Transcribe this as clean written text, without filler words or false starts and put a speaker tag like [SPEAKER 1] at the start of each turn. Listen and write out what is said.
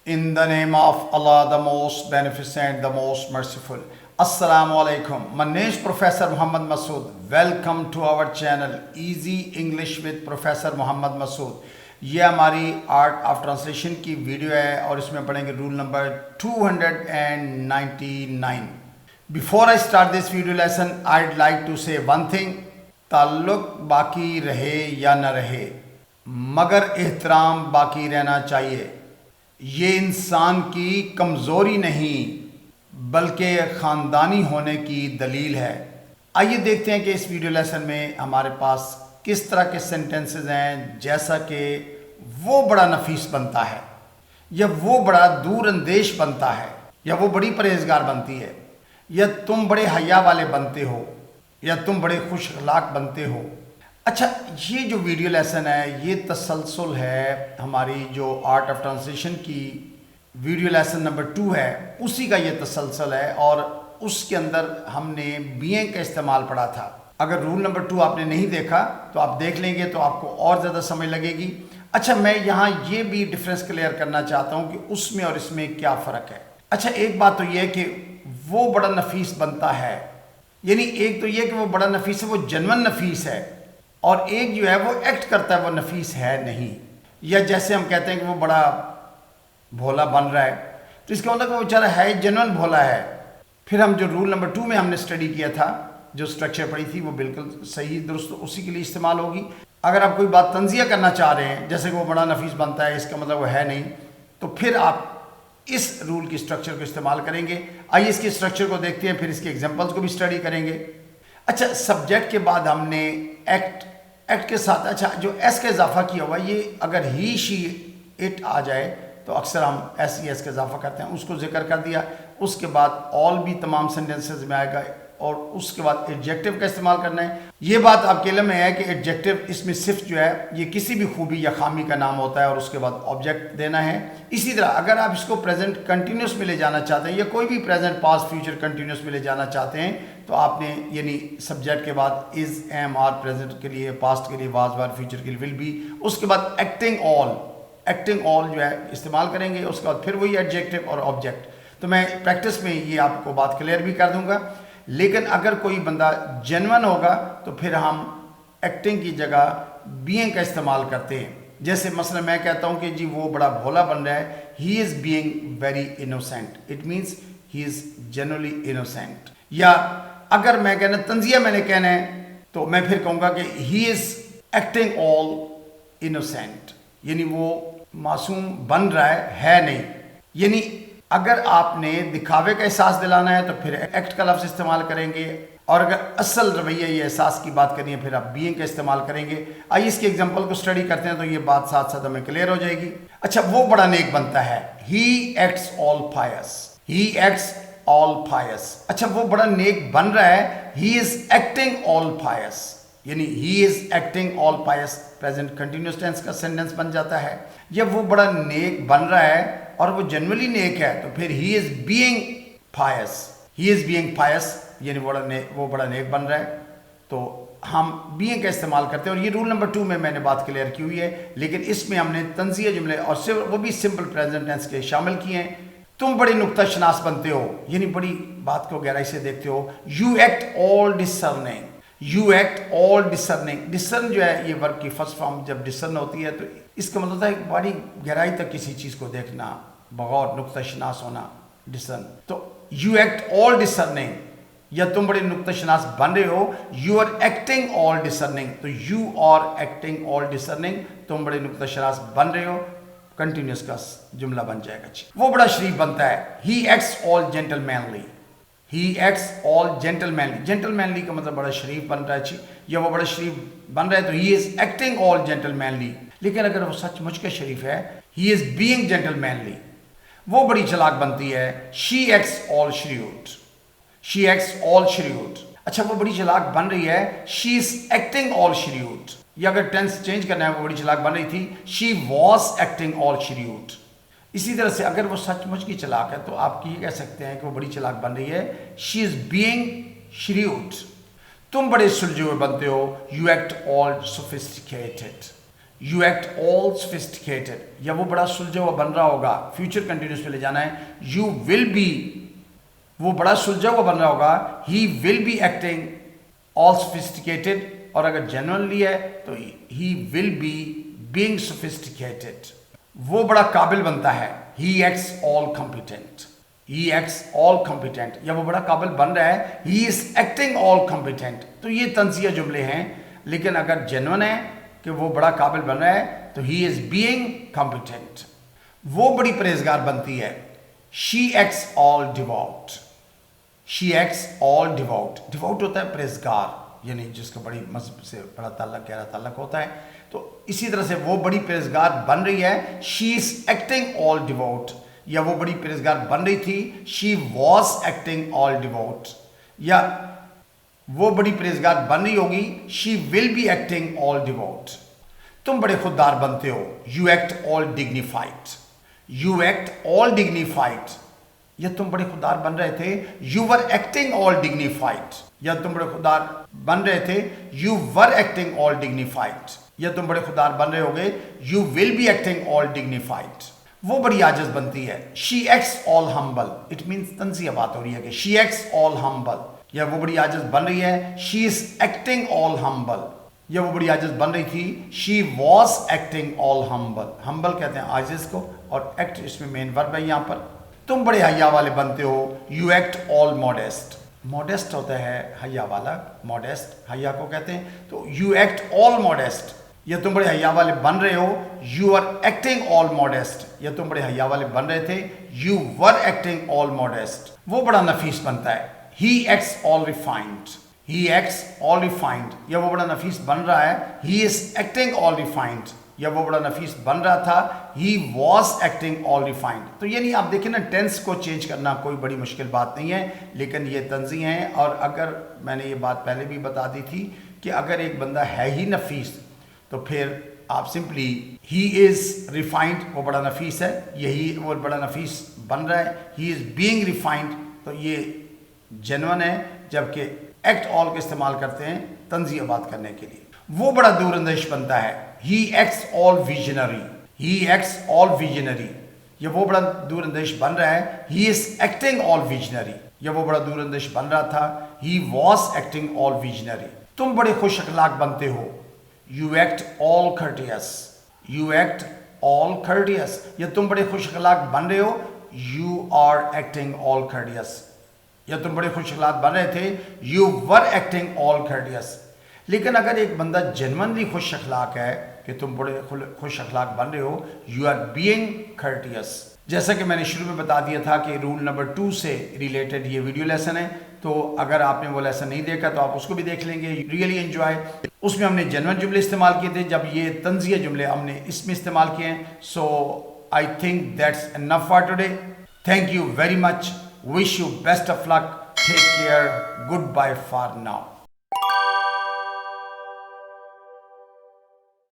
[SPEAKER 1] In the name of Allah, the most beneficent, the most merciful. Assalamu alaikum. My name is Professor Muhammad Masood. Welcome to our channel Easy English with Professor Muhammad Masood. ये हमारी art of translation की video है और इसमें पढ़ेंगे rule number 299. Before I start this video lesson, I'd like to say one thing. ताल्लुक बाकी रहे या न रहे, मगर एहतराम बाकी रहना चाहिए. ये इंसान की कमज़ोरी नहीं बल्कि ख़ानदानी होने की दलील है. आइए देखते हैं कि इस वीडियो लेसन में हमारे पास किस तरह के सेंटेंसेस हैं, जैसा कि वो बड़ा नफीस बनता है, या वो बड़ा दूर अंदेश बनता है, या वो बड़ी परहेजगार बनती है, या तुम बड़े हया वाले बनते हो, या तुम बड़े खुश अखलाक बनते हो. अच्छा, ये जो वीडियो लेसन है ये तसलसल है हमारी जो आर्ट ऑफ ट्रांसलेशन की वीडियो लेसन नंबर 2 है, उसी का ये तसलसल है. और उसके अंदर हमने बीइंग का इस्तेमाल पढ़ा था. अगर रूल नंबर 2 आपने नहीं देखा तो आप देख लेंगे तो आपको और ज़्यादा समझ लगेगी. अच्छा, मैं यहाँ ये भी डिफरेंस क्लियर करना चाहता हूँ कि उसमें और इसमें क्या फ़र्क है. अच्छा, एक बात तो ये है कि वो बड़ा नफीस बनता है, यानी एक तो ये कि वो बड़ा नफीस है, वो जनवन नफीस है, और एक जो है वो एक्ट करता है वो नफीस है नहीं. या जैसे हम कहते हैं कि वो बड़ा भोला बन रहा है, तो इसका मतलब वो बेचारा है जनवन भोला है. फिर हम जो रूल नंबर 2 में हमने स्टडी किया था, जो स्ट्रक्चर पढ़ी थी, वो बिल्कुल सही दुरुस्त उसी के लिए इस्तेमाल होगी. अगर आप कोई बात तंजिया करना चाह रहे हैं, जैसे कि वो बड़ा नफीस बनता है, इसका मतलब वो है नहीं, तो फिर आप इस रूल की स्ट्रक्चर को इस्तेमाल करेंगे. आइए इसकी स्ट्रक्चर को देखते हैं, फिर इसके एग्जाम्पल्स को भी स्टडी करेंगे. अच्छा, सब्जेक्ट के बाद हमने एक्ट के साथ, अच्छा जो एस का इजाफा किया हुआ, ये अगर ही शी इट आ जाए तो अक्सर हम एस का इजाफा करते हैं, उसको जिक्र कर दिया. उसके बाद ऑल भी तमाम सेंटेंसेस में आएगा, और उसके बाद एडजेक्टिव का इस्तेमाल करना है. ये बात आपके इल्म में है कि एडजेक्टिव इसमें सिर्फ जो है ये किसी भी खूबी या खामी का नाम होता है, और उसके बाद ऑब्जेक्ट देना है. इसी तरह अगर आप इसको प्रेजेंट कंटिन्यूस में ले जाना चाहते हैं, या कोई भी प्रेजेंट पास्ट फ्यूचर कंटिन्यूस में ले जाना चाहते हैं, तो आपने यानी सब्जेक्ट के बाद इज़, एम, आर, प्रेजेंट के लिए, पास्ट के लिए वाज, वर, फ्यूचर के लिए विल बी, उसके बाद एक्टिंग ऑल जो है इस्तेमाल करेंगे. उसके बाद फिर वही एडजेक्टिव और ऑब्जेक्ट. तो मैं प्रैक्टिस में ये आपको बात क्लियर भी कर दूंगा. लेकिन अगर कोई बंदा जेन्युइन होगा तो फिर हम एक्टिंग की जगह बीइंग का इस्तेमाल करते हैं. जैसे मसलन मैं कहता हूँ कि जी वो बड़ा भोला बन रहा है, he is being very innocent, it means he is genuinely innocent. या अगर मैं कहना तंजिया मैंने कहना है, तो मैं फिर कहूँगा कि ही इज़ एक्टिंग ऑल इनोसेंट, यानी वो मासूम बन रहा है नहीं. यानी अगर आपने दिखावे का एहसास दिलाना है तो फिर एक्ट का लफ्ज़ इस्तेमाल करेंगे, और अगर असल रवैया या एहसास की बात करनी है फिर आप बीइंग का इस्तेमाल करेंगे. आइए इसके एग्जांपल को स्टडी करते हैं तो ये बात साथ साथ हमें क्लियर हो जाएगी. अच्छा, वो बड़ा नेक बनता है, he acts all pious, he acts all pious. अच्छा, वो बड़ा नेक बन रहा है, he is acting all pious, यानी he is acting all pious present continuous tense का सेंटेंस बन जाता है. या वो बड़ा नेक बन रहा है और वो जनरली नेक है, तो फिर he is being pious, he is being pious, यानी वो बड़ा नेक बन रहा है, तो हम बीइंग का इस्तेमाल करते हैं. और ये रूल नंबर 2 में मैंने बात क्लियर की हुई है, लेकिन इसमें हमने तंज़िया जुमले और सिर्फ वो भी सिंपल प्रेजेंट टेंस के शामिल किए हैं. तुम बड़े नुक्ता शनास बनते हो, यानी बड़ी बात को गहराई से देखते हो. You act all discerning, you act all discerning. Discern जो है ये वर्ब की फर्स्ट फॉर्म जब डिसर्न होती है तो इसका मतलब होता है बड़ी गहराई तक किसी चीज़ को देखना, बगौर नुक्ता शनास होना, डिसर्न. तो यू एक्ट ऑल डिसर्निंग, या तुम बड़े नुक्ता शनास बन रहे हो. You are acting all discerning, तो you are acting all discerning, तुम बड़े नुक्ता शनास बन रहे हो, कंटिन्यूस का जुमला बन जाएगा. वो बड़ा शरीफ बनता है, he acts all gentlemanly, he acts all gentlemanly. Gentlemanly का मतलब बड़ा शरीफ बन रहा है, या वो बड़ा शरीफ बन रहा है, तो ही इज़ एक्टिंग ऑल जेंटलमैनली. लेकिन अगर वो सचमुच का शरीफ है, ही इज़ बीइंग जेंटलमैनली, वो बड़ी चालाक बनती है, she acts all shrewd, she acts all shrewd. अच्छा, वो बड़ी चालाक बन रही है, she is acting all shrewd. या अगर टेंस चेंज करना है, वो बड़ी चालाक बन रही थी, शी वॉज एक्टिंग ऑल श्रीयूड. इसी तरह से अगर वो सचमुच की चालाक है तो आप ये कह सकते हैं कि वो बड़ी चालाक बन रही है, शी इज़ बीइंग श्रीयूड. तुम बड़े सुलझे हुए बनते हो, you act all sophisticated, you act all sophisticated, या वो बड़ा सुलझा हुआ बन रहा होगा, फ्यूचर कंटिन्यूस पे ले जाना है, यू विल बी, वो बड़ा सुलझा हुआ बन रहा होगा, he will be acting all sophisticated, और अगर जेन्युइनली है तो he will be being sophisticated, वो बड़ा काबिल बनता है, he acts all competent, he acts all competent, या वो बड़ा काबिल बन रहा है, he is acting all competent। तो ये तंजिया जुमले हैं, लेकिन अगर जेन्युइन है कि वो बड़ा काबिल बन रहा है तो ही इज बीइंग competent। वो बड़ी परहेजगार बनती है, she acts all devote, she acts all devote, devote होता है परहेजगार, यानी जिसका बड़ी मजहब से बड़ा ताल्लुक, गहरा ताल्लुक होता है। तो इसी तरह से वो बड़ी परहेजगार बन रही है, she is acting all devote, या वो बड़ी परहेजगार बन रही थी, she was acting all devote, या वो बड़ी परहेजगार बन रही होगी, she will be acting all devote. तुम बड़े खुददार बनते हो, you act all dignified, you act all dignified, या तुम बड़े खुददार बन रहे थे, you were acting all dignified, या तुम बड़े खुददार बन रहे थे, you were acting all dignified, या तुम बड़े खुददार बन रहे होगे, you will be acting all dignified. वो बड़ी आजिज बनती है, she acts all humble, it means तंजिया बात हो रही है कि शी एक्ट्स ऑल हम्बल, या वो बड़ी आजिज बन रही है, she is acting all humble, या वो बड़ी आजिज बन रही थी, she was acting all humble. Humble कहते हैं आजिज को, और एक्ट इसमें मेन वर्ब है यहाँ पर। तुम बड़े हया वाले बनते हो, you act all modest, modest होता है हया वाला, मॉडेस्ट हया को कहते हैं, तो यू एक्ट ऑल मॉडेस्ट, या तुम बड़े हया वाले बन रहे हो, you are acting all modest, या तुम बड़े हया वाले बन रहे थे, you were acting all modest. वो बड़ा नफीस बनता है, he acts all refined, he acts all refined, या वो बड़ा नफीस बन रहा है, he is acting all refined, या वो बड़ा नफीस बन रहा था, he was acting all refined. तो यानी आप देखें ना, टेंस को चेंज करना कोई बड़ी मुश्किल बात नहीं है, लेकिन ये तंजी हैं। और अगर मैंने ये बात पहले भी बता दी थी कि अगर एक बंदा है ही नफीस, तो फिर आप सिंपली ही इज रिफाइंड, वो बड़ा नफीस है, यही वो बड़ा नफीस बन रहा है, ही इज बीइंग रिफाइंड, तो ये जेन्युइन है। जबकि एक्ट ऑल का इस्तेमाल करते हैं तंजिया बात करने के लिए, वो बड़ा दूरंदेश बनता है, he acts all visionary, he acts all visionary, या वो बड़ा दूरंदेश बन रहा है, he is acting all visionary, या वो बड़ा दूरंदेश बन रहा था, he was acting all visionary. तुम बड़े खुश अखलाक बनते हो, you act all courteous, you act all courteous, या तुम बड़े खुश अखलाक बन रहे हो, you are acting all courteous, या तुम बड़े खुश अखलाक बन रहे थे, you were acting all courteous। लेकिन अगर एक बंदा जेन्युइनली खुश अखलाक है कि तुम बड़े खुश अखलाक बन रहे हो, यू आर बीइंग courteous। जैसा कि मैंने शुरू में बता दिया था कि रूल नंबर 2 से रिलेटेड ये वीडियो लेसन है, तो अगर आपने वो लेसन नहीं देखा तो आप उसको भी देख लेंगे, रियली एंजॉय। उसमें हमने जेन्युइन जुमले इस्तेमाल किए थे, जब ये तंजिया जुमले हमने इसमें इस्तेमाल किए हैं। So I think that's enough for today. Thank you very much, wish you best of luck, take care, goodbye for now.